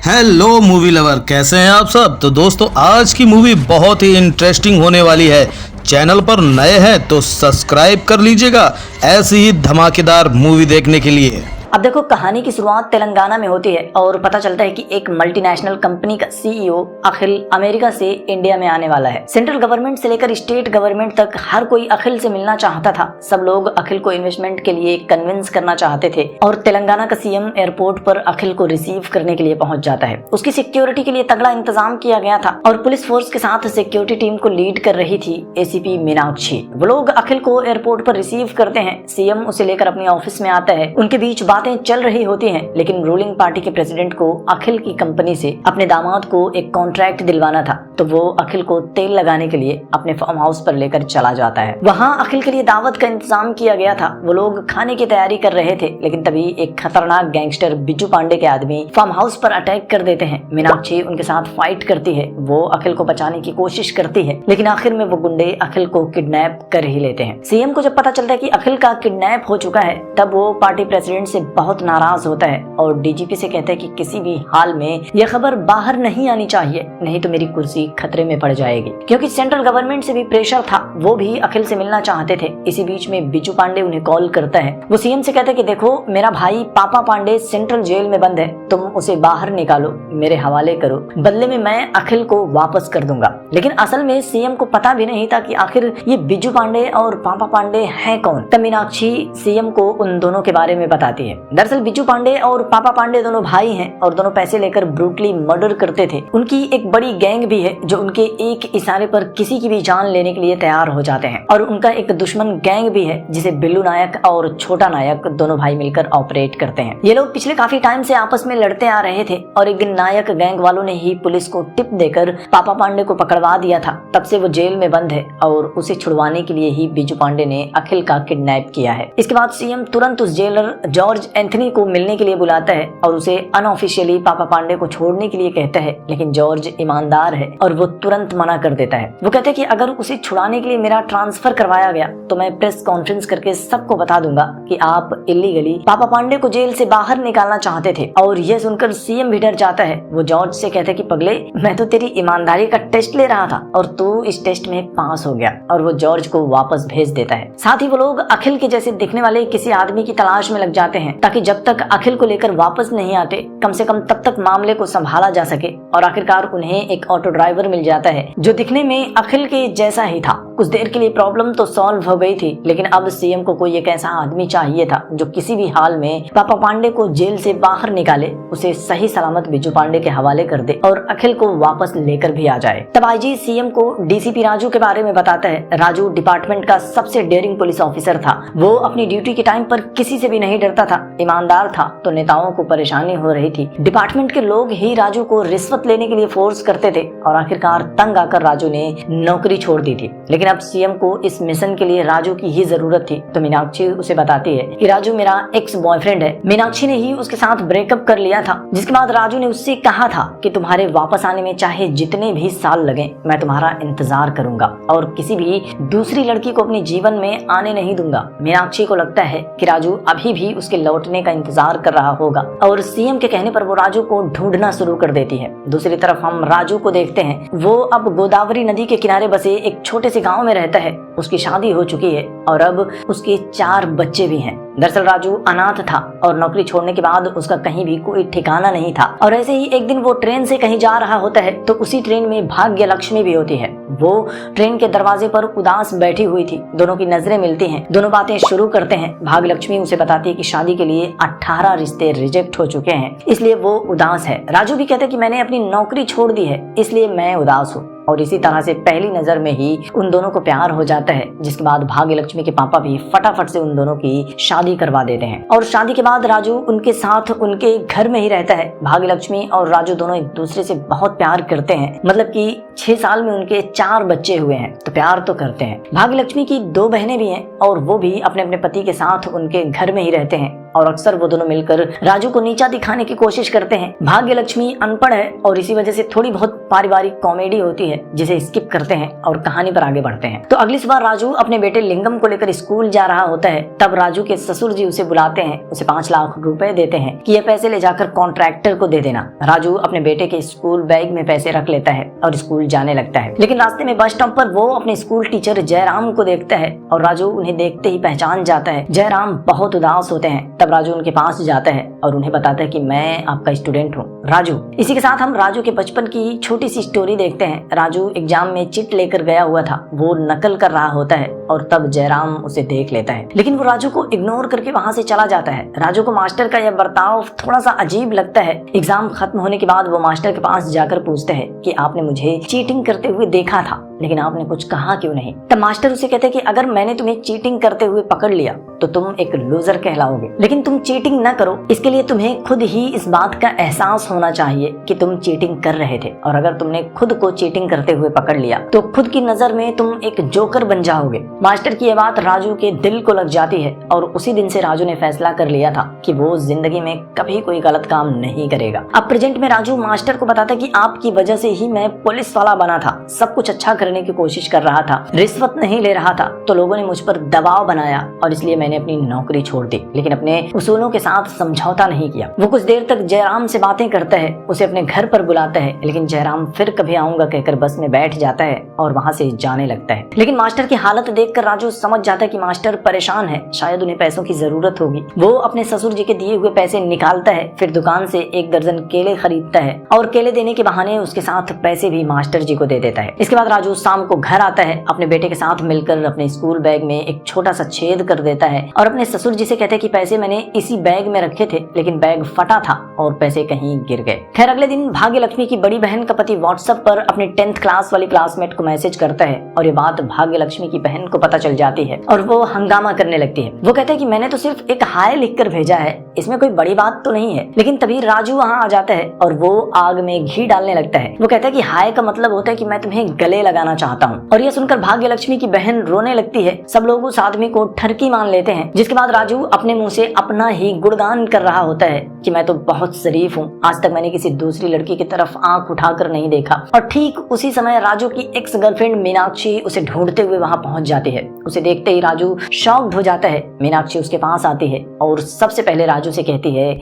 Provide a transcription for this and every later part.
Hello movie lover, कैसे हैं आप सब। तो दोस्तों आज की मूवी बहुत ही इंटरेस्टिंग होने वाली है। चैनल पर नए हैं तो सब्सक्राइब कर लीजिएगा ऐसी ही धमाकेदार मूवी देखने के लिए। अब देखो, कहानी की शुरुआत तेलंगाना में होती है और पता चलता है कि एक मल्टीनेशनल कंपनी का सीईओ अखिल अमेरिका से इंडिया में आने वाला है। सेंट्रल गवर्नमेंट से लेकर स्टेट गवर्नमेंट तक हर कोई अखिल से मिलना चाहता था। सब लोग अखिल को इन्वेस्टमेंट के लिए कन्विंस करना चाहते थे और तेलंगाना का सीएम एयरपोर्ट पर अखिल को रिसीव करने के लिए पहुंच जाता है। उसकी सिक्योरिटी के लिए तगड़ा इंतजाम किया गया था और पुलिस फोर्स के साथ सिक्योरिटी टीम को लीड कर रही थी एसीपी मीनाक्षी। वो लोग अखिल को एयरपोर्ट पर रिसीव करते हैं। सीएम उसे लेकर अपने ऑफिस में आता है। उनके बीच बातें चल रही होती हैं, लेकिन रूलिंग पार्टी के प्रेसिडेंट को अखिल की कंपनी से अपने दामाद को एक कॉन्ट्रैक्ट दिलवाना था, तो वो अखिल को तेल लगाने के लिए अपने फार्म हाउस पर लेकर चला जाता है। वहाँ अखिल के लिए दावत का इंतजाम किया गया था। वो लोग खाने की तैयारी कर रहे थे, लेकिन तभी एक खतरनाक गैंगस्टर बिज्जू पांडे के आदमी फार्म हाउस पर अटैक कर देते हैं। मीनाक्षी उनके साथ फाइट करती है। वो अखिल को बचाने की कोशिश करती है, लेकिन आखिर में वो गुंडे अखिल को किडनैप कर ही लेते हैं। सीएम को जब पता चलता है कि अखिल का किडनैप हो चुका है, तब वो पार्टी प्रेसिडेंट से बहुत नाराज होता है और डीजीपी से कहता है कि किसी भी हाल में यह खबर बाहर नहीं आनी चाहिए, नहीं तो मेरी कुर्सी खतरे में पड़ जाएगी। क्योंकि सेंट्रल गवर्नमेंट से भी प्रेशर था, वो भी अखिल से मिलना चाहते थे। इसी बीच में बिज्जू पांडे उन्हें कॉल करता है। वो सीएम से कहता है कि देखो, मेरा भाई पापा पांडे सेंट्रल जेल में बंद है, तुम उसे बाहर निकालो, मेरे हवाले करो, बदले में मैं अखिल को वापस कर दूंगा। लेकिन असल में सीएम को पता भी नहीं था कि आखिर ये बिज्जू पांडे और पापा पांडे हैं कौन। तब मीनाक्षी सीएम को उन दोनों के बारे में बताती है। दरअसल बिज्जू पांडे और पापा पांडे दोनों भाई हैं और दोनों पैसे लेकर ब्रूटली मर्डर करते थे। उनकी एक बड़ी गैंग भी है जो उनके एक इशारे पर किसी की भी जान लेने के लिए तैयार हो जाते हैं। और उनका एक दुश्मन गैंग भी है जिसे बिल्लू नायक और छोटा नायक दोनों भाई मिलकर ऑपरेट करते हैं। ये लोग पिछले काफी टाइम से आपस में लड़ते आ रहे थे और एक दिन नायक गैंग वालों ने ही पुलिस को टिप देकर पापा पांडे को पकड़वा दिया था। तब से वो जेल में बंद है और उसे छुड़वाने के लिए ही बिज्जू पांडे ने अखिल का किडनैप किया है। इसके बाद सीएम तुरंत उस जेलर जॉर्ज एंथनी को मिलने के लिए बुलाता है और उसे अनऑफिशियली पापा पांडे को छोड़ने के लिए कहता है, लेकिन जॉर्ज ईमानदार है और वो तुरंत मना कर देता है। वो कहते हैं कि अगर उसे छुड़ाने के लिए मेरा ट्रांसफर करवाया गया तो मैं प्रेस कॉन्फ्रेंस करके सबको बता दूंगा कि आप इलीगली पापा पांडे को जेल से बाहर निकालना चाहते थे। और यह सुनकर सीएम भी डर जाता है। वो जॉर्ज से कहता है कि पगले, मैं तो तेरी ईमानदारी का टेस्ट ले रहा था और तू इस टेस्ट में पास हो गया। और वो जॉर्ज को वापस भेज देता है। साथ ही वो लोग अखिल के जैसे दिखने वाले किसी आदमी की तलाश में लग जाते हैं, ताकि जब तक अखिल को लेकर वापस नहीं आते, कम से कम तब तक मामले को संभाला जा सके। और आखिरकार उन्हें एक ऑटो ड्राइवर मिल जाता है जो दिखने में अखिल के जैसा ही था। कुछ देर के लिए प्रॉब्लम तो सॉल्व हो गई थी, लेकिन अब सीएम को कोई एक ऐसा आदमी चाहिए था जो किसी भी हाल में पापा पांडे को जेल से बाहर निकाले, उसे सही सलामत बिज्जू पांडे के हवाले कर दे और अखिल को वापस लेकर भी आ जाए। तब आईजी सीएम को डीसीपी राजू के बारे में बताता है। राजू डिपार्टमेंट का सबसे डेयरिंग पुलिस ऑफिसर था। वो अपनी ड्यूटी के टाइम पर किसी से भी नहीं डरता था, ईमानदार था, तो नेताओं को परेशानी हो रही थी। डिपार्टमेंट के लोग ही राजू को रिश्वत लेने के लिए फोर्स करते थे और आखिरकार तंग आकर राजू ने नौकरी छोड़ दी थी। लेकिन अब सीएम को इस मिशन के लिए राजू की ही जरूरत थी, तो मीनाक्षी उसे बताती है कि राजू मेरा एक्स बॉयफ्रेंड है। मीनाक्षी ने ही उसके साथ ब्रेकअप कर लिया था, जिसके बाद राजू ने उससे कहा था कि तुम्हारे वापस आने में चाहे जितने भी साल लगे, मैं तुम्हारा इंतजार करूंगा और किसी भी दूसरी लड़की को अपने जीवन में आने नहीं दूंगा। मीनाक्षी को लगता है कि राजू अभी भी उसके लौटने का इंतजार कर रहा होगा और सीएम के कहने पर वो राजू को ढूंढना शुरू कर देती है। दूसरी तरफ हम राजू को देखते हैं। वो अब गोदावरी नदी के किनारे बसे एक छोटे से गांव में रहता है। उसकी शादी हो चुकी है और अब उसके 4 बच्चे भी हैं। दरअसल राजू अनाथ था और नौकरी छोड़ने के बाद उसका कहीं भी कोई ठिकाना नहीं था। और ऐसे ही एक दिन वो ट्रेन से कहीं जा रहा होता है, तो उसी ट्रेन में भाग्य लक्ष्मी भी होती है। वो ट्रेन के दरवाजे पर उदास बैठी हुई थी। दोनों की नजरें मिलती हैं, दोनों बातें शुरू करते हैं। भाग्य लक्ष्मी उसे बताती है कि शादी के लिए 18 रिश्ते रिजेक्ट हो चुके हैं, इसलिए वो उदास है। राजू भी कहता है कि मैंने अपनी नौकरी छोड़ दी है, इसलिए मैं उदास हूँ। और इसी तरह से पहली नजर में ही उन दोनों को प्यार हो जाता है, जिसके बाद भाग्य लक्ष्मी के पापा भी फटाफट से उन दोनों की शादी करवा देते हैं। और शादी के बाद राजू उनके साथ उनके घर में ही रहता है। भाग्य लक्ष्मी और राजू दोनों एक दूसरे से बहुत प्यार करते हैं। मतलब कि 6 साल में उनके 4 बच्चे हुए हैं, तो प्यार तो करते हैं। भाग्य लक्ष्मी की 2 बहनें भी हैं और वो भी अपने अपने पति के साथ उनके घर में ही रहते हैं। और अक्सर वो दोनों मिलकर राजू को नीचा दिखाने की कोशिश करते हैं। भाग्य लक्ष्मी अनपढ़ है और इसी वजह से थोड़ी बहुत पारिवारिक कॉमेडी होती है। है जिसे स्किप करते हैं और कहानी पर आगे बढ़ते हैं। तो अगली सुबह राजू अपने बेटे लिंगम को लेकर स्कूल जा रहा होता है। तब राजू के ससुर जी उसे बुलाते हैं, उसे 5 लाख रुपए देते हैं कि ये पैसे ले जाकर कॉन्ट्रैक्टर को दे देना। राजू अपने बेटे के स्कूल बैग में पैसे रख लेता है और स्कूल जाने लगता है। लेकिन रास्ते में बस स्टॉप पर वो अपने स्कूल टीचर जयराम को देखता है और राजू उन्हें देखते ही पहचान जाता है। जयराम बहुत उदास होते हैं। तब राजू उनके पास जाता है और उन्हें बताता है कि मैं आपका स्टूडेंट हूँ राजू। इसी के साथ हम राजू के बचपन की छोटी सी स्टोरी देखते हैं। राजू एग्जाम में चिट लेकर गया हुआ था, वो नकल कर रहा होता है और तब जयराम उसे देख लेता है, लेकिन वो राजू को इग्नोर करके वहां से चला जाता है। राजू को मास्टर का यह बर्ताव थोड़ा सा अजीब लगता है। एग्जाम खत्म होने के बाद वो मास्टर के पास जाकर पूछते हैं कि आपने मुझे चीटिंग करते हुए देखा था, लेकिन आपने कुछ कहा क्यों नहीं। तब मास्टर उसे कहते हैं कि अगर मैंने तुम्हें चीटिंग करते हुए पकड़ लिया तो तुम एक लूजर कहलाओगे, लेकिन तुम चीटिंग न करो, इसके लिए तुम्हें खुद ही इस बात का एहसास होना चाहिए कि तुम चीटिंग कर रहे थे, और अगर तुमने खुद को चीटिंग करते हुए पकड़ लिया तो खुद की नजर में तुम एक जोकर बन जाओगे। मास्टर की यह बात राजू के दिल को लग जाती है और उसी दिन से राजू ने फैसला कर लिया था कि वो जिंदगी में कभी कोई गलत काम नहीं करेगा। अब प्रेजेंट में राजू मास्टर को बताता है कि आपकी वजह से ही मैं पुलिस वाला बना था, सब कुछ अच्छा करने की कोशिश कर रहा था, रिश्वत नहीं ले रहा था, तो लोगों ने मुझ पर दबाव बनाया और इसलिए मैंने अपनी नौकरी छोड़ दी, लेकिन अपने उसूलों के साथ समझौता नहीं किया। वो कुछ देर तक जयराम से बातें करता है, उसे अपने घर पर बुलाता है, लेकिन जयराम फिर कभी आऊंगा कहकर बस में बैठ जाता है और वहां से जाने लगता है। लेकिन मास्टर की हालत देखकर राजू समझ जाता है कि मास्टर परेशान है, शायद उन्हें पैसों की जरूरत होगी। वो अपने ससुर जी के दिए हुए पैसे निकालता है, फिर दुकान से 1 दर्जन केले खरीदता है और केले देने के बहाने उसके साथ पैसे भी मास्टर जी को दे देता है। इसके बाद राजू शाम को घर आता है, अपने बेटे के साथ मिलकर अपने स्कूल बैग में एक छोटा सा छेद कर देता है और अपने ससुर जी से कहते हैं कि पैसे मैंने इसी बैग में रखे थे, लेकिन बैग फटा था और पैसे कहीं गिर गए। खैर अगले दिन भाग्य लक्ष्मी की बड़ी बहन का पति व्हाट्सएप पर अपने 10th क्लास वाली क्लासमेट को मैसेज करता है और ये बात भाग्य लक्ष्मी की बहन को पता चल जाती है और वो हंगामा करने लगती है। वो कहते हैं कि मैंने तो सिर्फ एक हाय लिखकर भेजा है, इसमें कोई बड़ी बात तो नहीं है। लेकिन तभी राजू वहां आ जाता है और वो आग में घी डालने लगता है। वो कहता है कि हाय का मतलब होता है कि मैं तुम्हें गले लगाना चाहता हूँ, और यह सुनकर भाग्य लक्ष्मी की बहन रोने लगती है। सब लोग उस आदमी को ठरकी मान लेते हैं, जिसके बाद राजू अपने मुंह से अपना ही गुणगान कर रहा होता है कि मैं तो बहुत शरीफ हूँ, आज तक मैंने किसी दूसरी लड़की की तरफ आंख उठाकर नहीं देखा। और ठीक उसी समय राजू की एक्स गर्लफ्रेंड मीनाक्षी उसे ढूंढते हुए वहां पहुंच जाती है। उसे देखते ही राजू शॉक्ड हो जाता है। मीनाक्षी उसके पास आती है और सबसे पहले राजू से कहती है,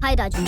हाय राजू।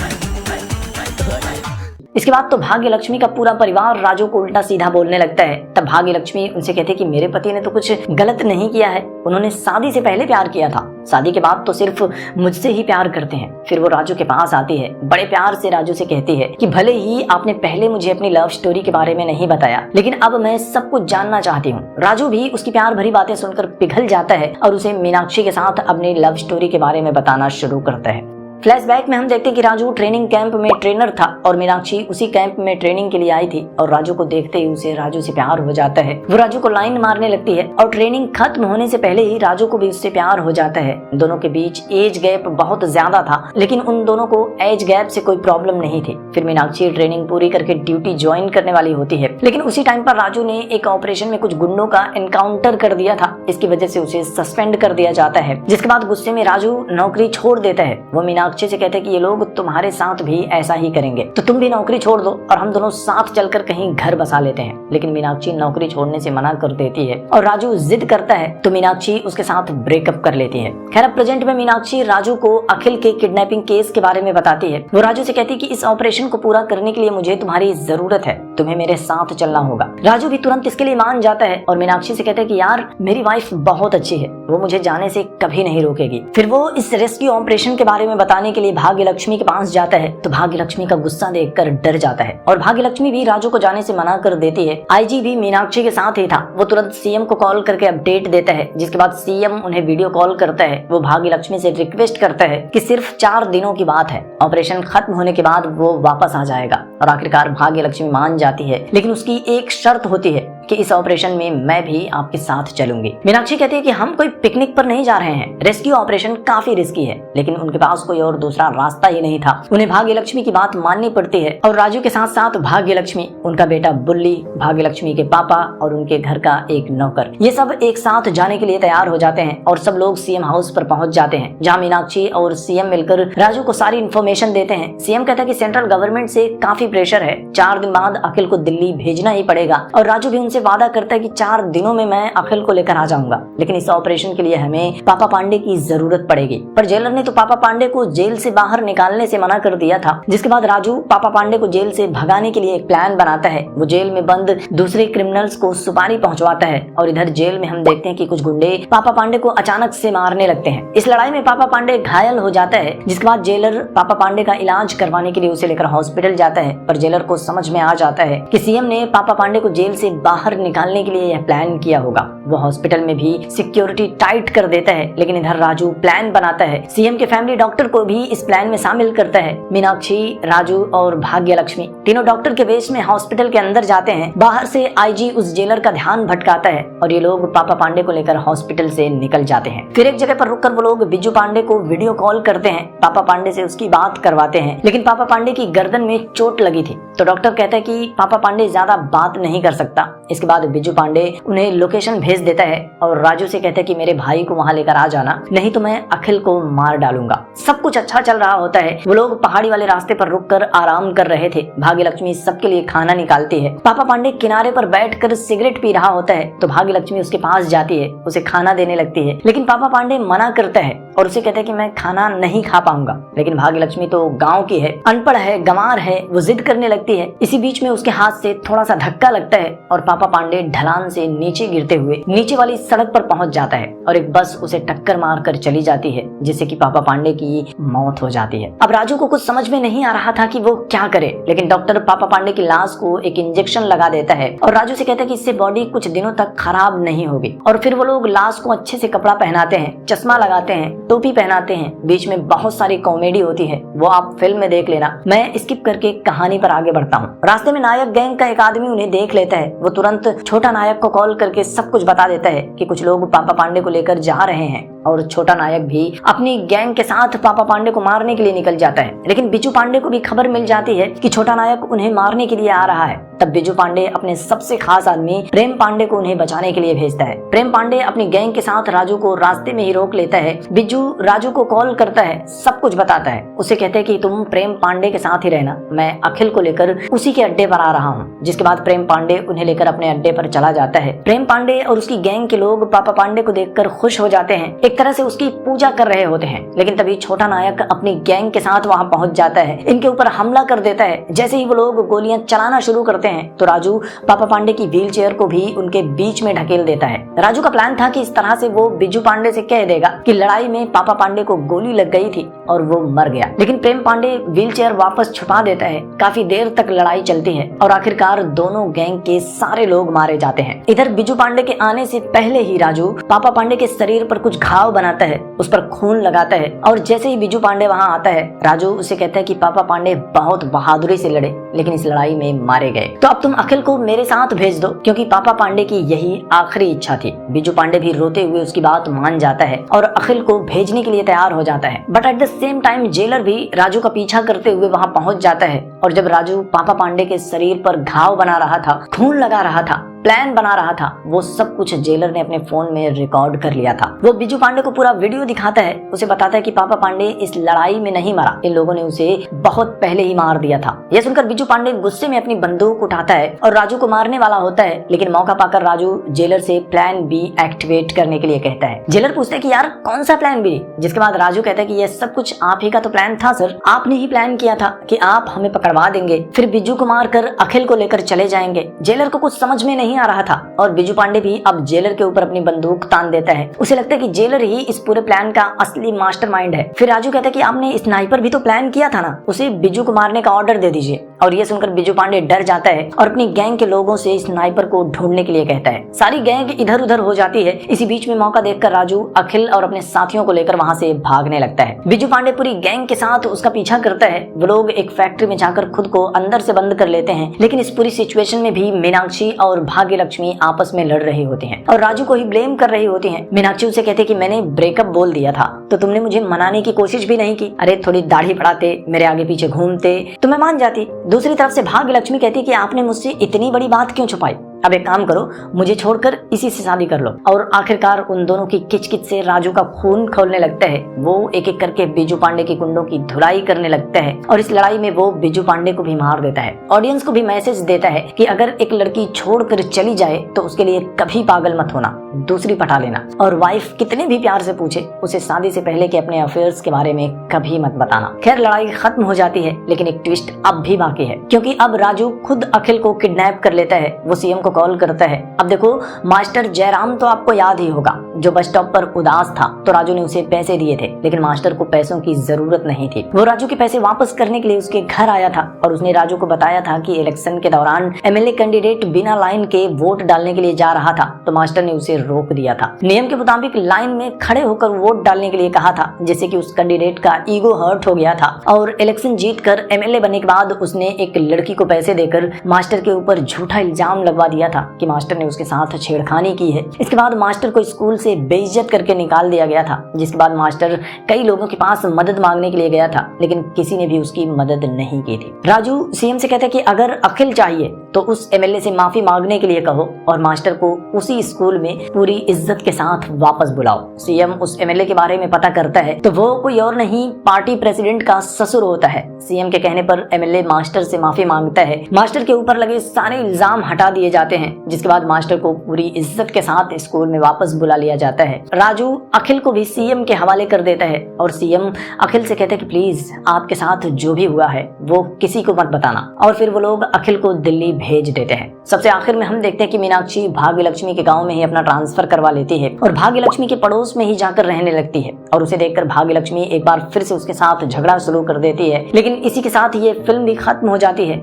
इसके बाद तो भाग्य लक्ष्मी का पूरा परिवार राजू को उल्टा सीधा बोलने लगता है। तब भाग्य लक्ष्मी उनसे कहते कि मेरे पति ने तो कुछ गलत नहीं किया है, उन्होंने शादी से पहले प्यार किया था, शादी के बाद तो सिर्फ मुझसे ही प्यार करते हैं। फिर वो राजू के पास आती है, बड़े प्यार से राजू से कहती है कि भले ही आपने पहले मुझे अपनी लव स्टोरी के बारे में नहीं बताया, लेकिन अब मैं सब कुछ जानना चाहती हूँ। राजू भी उसकी प्यार भरी बातें सुनकर पिघल जाता है और उसे मीनाक्षी के साथ अपनी लव स्टोरी के बारे में बताना शुरू करता है। फ्लैशबैक में हम देखते हैं कि राजू ट्रेनिंग कैंप में ट्रेनर था और मीनाक्षी उसी कैंप में ट्रेनिंग के लिए आई थी, और राजू को देखते ही उसे राजू से प्यार हो जाता है। वो राजू को लाइन मारने लगती है और ट्रेनिंग खत्म होने से पहले ही राजू को भी उससे प्यार हो जाता है। दोनों के बीच एज गैप बहुत ज्यादा था, लेकिन उन दोनों को एज गैप से कोई प्रॉब्लम नहीं थी। फिर मीनाक्षी ट्रेनिंग पूरी करके ड्यूटी ज्वाइन करने वाली होती है, लेकिन उसी टाइम पर राजू ने एक ऑपरेशन में कुछ गुंडों का एनकाउंटर कर दिया था। इसकी वजह से उसे सस्पेंड कर दिया जाता है, जिसके बाद गुस्से में राजू नौकरी छोड़ देता है। वो मीनाक्षी से कहते हैं कि ये लोग तुम्हारे साथ भी ऐसा ही करेंगे, तो तुम भी नौकरी छोड़ दो और हम दोनों साथ चलकर कहीं घर बसा लेते हैं। लेकिन मीनाक्षी नौकरी छोड़ने से मना कर देती है और राजू जिद करता है तो मीनाक्षी उसके साथ ब्रेकअप कर लेती है। खैर अब प्रेजेंट में मीनाक्षी राजू को अखिल के किडनैपिंग केस के बारे में बताती है। वो राजू से कहती है कि इस ऑपरेशन को पूरा करने के लिए मुझे तुम्हारी जरूरत है, तुम्हें मेरे साथ चलना होगा। राजू भी तुरंत इसके लिए मान जाता है और मीनाक्षी से कहता है कि यार मेरी वाइफ बहुत अच्छी है, वो मुझे जाने से कभी नहीं रोकेगी। फिर वो इस रेस्क्यू ऑपरेशन के बारे में बताने के लिए भाग्य लक्ष्मी के पास जाता है, तो भाग्य लक्ष्मी का गुस्सा देखकर डर जाता है और भाग्य लक्ष्मी भी राजू को जाने से मना कर देती है। आईजी भी मीनाक्षी के साथ ही था, वो तुरंत सीएम को कॉल करके अपडेट देता है, जिसके बाद सीएम उन्हें वीडियो कॉल करता है। वो भाग्य लक्ष्मी से रिक्वेस्ट करता है कि सिर्फ 4 दिनों की बात है, ऑपरेशन खत्म होने के बाद वो वापस आ जाएगा, और आखिरकार भाग्य लक्ष्मी मान जाती है। लेकिन उसकी एक शर्त होती है कि कि इस ऑपरेशन में मैं भी आपके साथ चलूंगी। मीनाक्षी कहती है कि हम कोई पिकनिक पर नहीं जा रहे हैं, रेस्क्यू ऑपरेशन काफी रिस्की है। लेकिन उनके पास कोई और दूसरा रास्ता ही नहीं था, उन्हें भाग्य लक्ष्मी की बात माननी पड़ती है। और राजू के साथ साथ भाग्य लक्ष्मी, उनका बेटा बुल्ली, भाग्य लक्ष्मी के पापा और उनके घर का एक नौकर, ये सब एक साथ जाने के लिए तैयार हो जाते हैं और सब लोग सीएम हाउस पर पहुंच जाते हैं, जहां मीनाक्षी और सीएम मिलकर राजू को सारी इन्फॉर्मेशन देते हैं। सीएम कहता है कि सेंट्रल गवर्नमेंट से काफी प्रेशर है, 4 दिन बाद अखिल को दिल्ली भेजना ही पड़ेगा। और राजू भी उनसे वादा करता है कि 4 दिनों में मैं अखिल को लेकर आ जाऊंगा, लेकिन इस ऑपरेशन के लिए हमें पापा पांडे की जरूरत पड़ेगी। पर जेलर ने तो पापा पांडे को जेल से बाहर निकालने से मना कर दिया था। जिसके बाद राजू पापा पांडे को जेल से भगाने के लिए एक प्लान बनाता है। वो जेल में बंद दूसरे क्रिमिनल्स को सुपारी पहुंचवाता है और इधर जेल में हम देखते हैं कि कुछ गुंडे पापा पांडे को अचानक से मारने लगते हैं। इस लड़ाई में पापा पांडे घायल हो जाता है, जिसके बाद जेलर पापा पांडे का इलाज करवाने के लिए उसे लेकर हॉस्पिटल जाता है। पर जेलर को समझ में आ जाता है कि सीएम ने पापा पांडे को जेल से बाहर निकालने के लिए यह प्लान किया होगा। वो हॉस्पिटल में भी सिक्योरिटी टाइट कर देता है, लेकिन इधर राजू प्लान बनाता है, सीएम के फैमिली डॉक्टर को भी इस प्लान में शामिल करता है। मीनाक्षी, राजू और भाग्य लक्ष्मी तीनों डॉक्टर के वेश में हॉस्पिटल के अंदर जाते हैं। बाहर से आईजी उस जेलर का ध्यान भटकाता है और ये लोग पापा पांडे को लेकर हॉस्पिटल से निकल जाते हैं। फिर एक जगह पर रुककर वो लोग बिज्जू पांडे को वीडियो कॉल करते हैं, पापा पांडे से उसकी बात करवाते हैं। लेकिन पापा पांडे की गर्दन में चोट लगी थी, तो डॉक्टर कहता है कि पापा पांडे ज्यादा बात नहीं कर सकता। इसके बाद बिज्जू पांडे उन्हें लोकेशन भेज देता है और राजू से कहता है कि मेरे भाई को वहां लेकर आ जाना, नहीं तो मैं अखिल को मार डालूंगा। सब कुछ अच्छा चल रहा होता है। वो लोग पहाड़ी वाले रास्ते पर रुककर आराम कर रहे थे। भाग्य लक्ष्मी सबके लिए खाना निकालती है। पापा पांडे किनारे पर बैठकर सिगरेट पी रहा होता है, तो भाग्य लक्ष्मी उसके पास जाती है, उसे खाना देने लगती है। लेकिन पापा पांडे मना करता है और उसे कहता है कि मैं खाना नहीं खा पाऊंगा। लेकिन भाग्य लक्ष्मी तो गाँव की है, अनपढ़ है, गंवार है, वो जिद करने लगती है। इसी बीच में उसके हाथ से थोड़ा सा धक्का लगता है और पापा पांडे ढलान से नीचे गिरते हुए नीचे वाली सड़क पर पहुंच जाता है और एक बस उसे टक्कर मारकर चली जाती है, जिससे कि पापा पांडे की मौत हो जाती है। अब राजू को कुछ समझ में नहीं आ रहा था कि वो क्या करे, लेकिन डॉक्टर पापा पांडे की लाश को एक इंजेक्शन लगा देता है और राजू से कहता है कि इससे बॉडी कुछ दिनों तक खराब नहीं होगी। और फिर वो लोग लाश को अच्छे से कपड़ा पहनाते हैं, चश्मा लगाते हैं, टोपी पहनाते हैं। बीच में बहुत सारी कॉमेडी होती है, वो आप फिल्म में देख लेना। मैं स्किप करके कहानी पर आगे बढ़ता हूँ। रास्ते में नायक गैंग का एक आदमी उन्हें देख लेता है। वो तुरंत छोटा नायक को कॉल करके सब कुछ बता देता है कि कुछ लोग पापा पांडे को लेकर जा रहे हैं और छोटा नायक भी अपनी गैंग के साथ पापा पांडे को मारने के लिए निकल जाता है। लेकिन बिज्जू पांडे को भी खबर मिल जाती है कि छोटा नायक उन्हें मारने के लिए आ रहा है। तब बिज्जू पांडे अपने सबसे खास आदमी प्रेम पांडे को उन्हें बचाने के लिए भेजता है। प्रेम पांडे अपनी गैंग के साथ राजू को रास्ते में ही रोक लेता है। बिज्जू राजू को कॉल करता है, सब कुछ बताता है। उसे कहते हैं कि तुम प्रेम पांडे के साथ ही रहना, मैं अखिल को लेकर उसी के अड्डे पर आ रहा हूँ। जिसके बाद प्रेम पांडे उन्हें लेकर अपने अड्डे पर चला जाता है। प्रेम पांडे और उसकी गैंग के लोग पापा पांडे को देखकर खुश हो जाते हैं, एक तरह से उसकी पूजा कर रहे होते हैं। लेकिन तभी छोटा नायक अपनी गैंग के साथ वहां पहुंच जाता है, इनके ऊपर हमला कर देता है। जैसे ही वो लोग गोलियां चलाना शुरू करते हैं तो राजू पापा पांडे की व्हील चेयर को भी उनके बीच में ढकेल देता है। राजू का प्लान था कि इस तरह से वो बिज्जू पांडे से कह देगा कि लड़ाई में पापा पांडे को गोली लग गई थी और वो मर गया। लेकिन प्रेम पांडे व्हील चेयर वापस छुपा देता है। काफी देर तक लड़ाई चलती है और आखिरकार दोनों गैंग के सारे लोग मारे जाते हैं। इधर बिज्जू पांडे के आने से पहले ही राजू पापा पांडे के शरीर पर कुछ घाव बनाता है, उस पर खून लगाता है और जैसे ही बिज्जू पांडे वहां आता है, राजू उसे कहता है कि पापा पांडे बहुत बहादुरी से लड़े, लेकिन इस लड़ाई में मारे गए, तो अब तुम अखिल को मेरे साथ भेज दो, क्योंकि पापा पांडे की यही आखिरी इच्छा थी। बिज्जू पांडे भी रोते हुए उसकी बात मान जाता है और अखिल को भेजने के लिए तैयार हो जाता है। But at the same time jailer भी राजू का पीछा करते हुए वहां पहुंच जाता है और जब राजू पापा पांडे के शरीर पर घाव बना रहा था, खून लगा रहा था, प्लान बना रहा था, वो सब कुछ जेलर ने अपने फोन में रिकॉर्ड कर लिया था। वो बिज्जू पांडे को पूरा वीडियो दिखाता है, उसे बताता है कि पापा पांडे इस लड़ाई में नहीं मरा, इन लोगों ने उसे बहुत पहले ही मार दिया था। यह सुनकर बिज्जू पांडे गुस्से में अपनी बंदूक उठाता है और राजू को मारने वाला होता है, लेकिन मौका पाकर राजू जेलर से प्लान बी एक्टिवेट करने के लिए कहता है। जेलर पूछता है कि यार कौन सा प्लान बी? जिसके बाद राजू कहता है कि यह सब कुछ आप ही का तो प्लान था सर, आपने ही प्लान किया था कि आप हमें पकड़वा देंगे, फिर बिज्जू को मारकर अखिल को लेकर चले जाएंगे। जेलर को कुछ समझ में नहीं आ रहा था और बिज्जू पांडे भी अब जेलर के ऊपर अपनी बंदूक तान देता है। उसे लगता है कि जेलर ही इस पूरे प्लान का असली मास्टरमाइंड है। फिर राजू कहता है कि आपने स्नाइपर भी तो प्लान किया था ना, उसे बिज्जू को मारने का ऑर्डर दे दीजिए। और ये सुनकर बिजू पांडे डर जाता है और अपनी गैंग के लोगों से स्नाइपर को ढूंढने के लिए कहता है। सारी गैंग इधर उधर हो जाती है। इसी बीच में मौका देखकर राजू अखिल और अपने साथियों को लेकर वहां से भागने लगता है। बिजू पांडे पूरी गैंग के साथ उसका पीछा करता है। वो लोग एक फैक्ट्री में जाकर खुद को अंदर से बंद कर लेते हैं, लेकिन इस पूरी सिचुएशन में भी मीनाक्षी और भाग्य लक्ष्मी आपस में लड़ रही होती हैं और राजू को ही ब्लेम कर रही होती हैं। मीनाक्षी उसे कहते कि मैंने ब्रेकअप बोल दिया था तो तुमने मुझे मनाने की कोशिश भी नहीं की। अरे थोड़ी दाढ़ी बढ़ाते, मेरे आगे पीछे घूमते तो मैं मान जाती। दूसरी तरफ से भाग्य लक्ष्मी कहती कि आपने मुझसे इतनी बड़ी बात क्यों छुपाई? अब एक काम करो, मुझे छोड़कर इसी से शादी कर लो। और आखिरकार उन दोनों की किचकिच से राजू का खून खौलने लगता है। वो एक एक करके बिजू पांडे की कुंडों की धुलाई करने लगता है और इस लड़ाई में वो बिजू पांडे को भी मार देता है। ऑडियंस को भी मैसेज देता है कि अगर एक लड़की छोड़कर चली जाए तो उसके लिए कभी पागल मत होना, दूसरी पटा लेना। और वाइफ कितने भी प्यार से पूछे उसे शादी से पहले के अपने अफेयर्स के बारे में कभी मत बताना। खैर लड़ाई खत्म हो जाती है, लेकिन एक ट्विस्ट अब भी बाकी है, क्योंकि अब राजू खुद अखिल को किडनैप कर लेता है। वो सीएम को कॉल करता है। अब देखो, मास्टर जयराम तो आपको याद ही होगा, जो बस स्टॉप पर उदास था तो राजू ने उसे पैसे दिए थे, लेकिन मास्टर को पैसों की जरूरत नहीं थी। वो राजू के पैसे वापस करने के लिए उसके घर आया था और उसने राजू को बताया था कि इलेक्शन के दौरान एमएलए कैंडिडेट बिना लाइन के वोट डालने के लिए जा रहा था, तो मास्टर ने उसे रोक दिया था। नियम के मुताबिक लाइन में खड़े होकर वोट डालने के लिए कहा था, जिससे कि उस कैंडिडेट का ईगो हर्ट हो गया था और इलेक्शन जीतकर एमएलए बनने के बाद उसने एक लड़की को पैसे देकर मास्टर के ऊपर झूठा इल्जाम लगवा दिया था कि मास्टर ने उसके साथ छेड़खानी की है। इसके बाद मास्टर को स्कूल से बेइज्जत करके निकाल दिया गया था, जिसके बाद मास्टर कई लोगों के पास मदद मांगने के लिए गया था, लेकिन किसी ने भी उसकी मदद नहीं की थी। राजू सीएम से कहता है कि अगर अखिल चाहिए तो उस एमएलए से माफी मांगने के लिए कहो और मास्टर को उसी स्कूल में पूरी इज्जत के साथ वापस बुलाओ। सीएम उस एमएलए के बारे में पता करता है तो वो कोई और नहीं, पार्टी प्रेसिडेंट का ससुर होता है। सीएम के कहने पर एमएलए मास्टर से माफी मांगता है। मास्टर के ऊपर लगे सारे इल्जाम हटा दिए जाते हैं, जिसके बाद मास्टर को पूरी इज्जत के साथ स्कूल में वापस बुला लिया जाता है। राजू अखिल को भी सीएम के हवाले कर देता है और सीएम अखिल से कहते हैं कि प्लीज आपके साथ जो भी हुआ है वो किसी को मत बताना, और फिर वो लोग अखिल को दिल्ली भेज देते हैं। सबसे आखिर में हम देखते हैं कि मीनाक्षी भाग्य लक्ष्मी के गांव में ही अपना ट्रांसफर करवा लेती है और भाग्य लक्ष्मी के पड़ोस में ही जाकर रहने लगती है और उसे देखकर भाग्य लक्ष्मी एक बार फिर से उसके साथ झगड़ा शुरू कर देती है, लेकिन इसी के साथ ये फिल्म भी खत्म हो जाती है।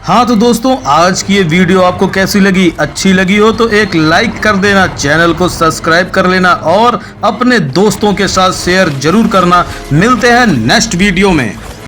हाँ तो दोस्तों, आज की ये वीडियो आपको कैसी लगी? अच्छी लगी हो तो एक लाइक कर देना, चैनल को सब्सक्राइब कर लेना और अपने दोस्तों के साथ शेयर जरूर करना। मिलते हैं नेक्स्ट वीडियो में।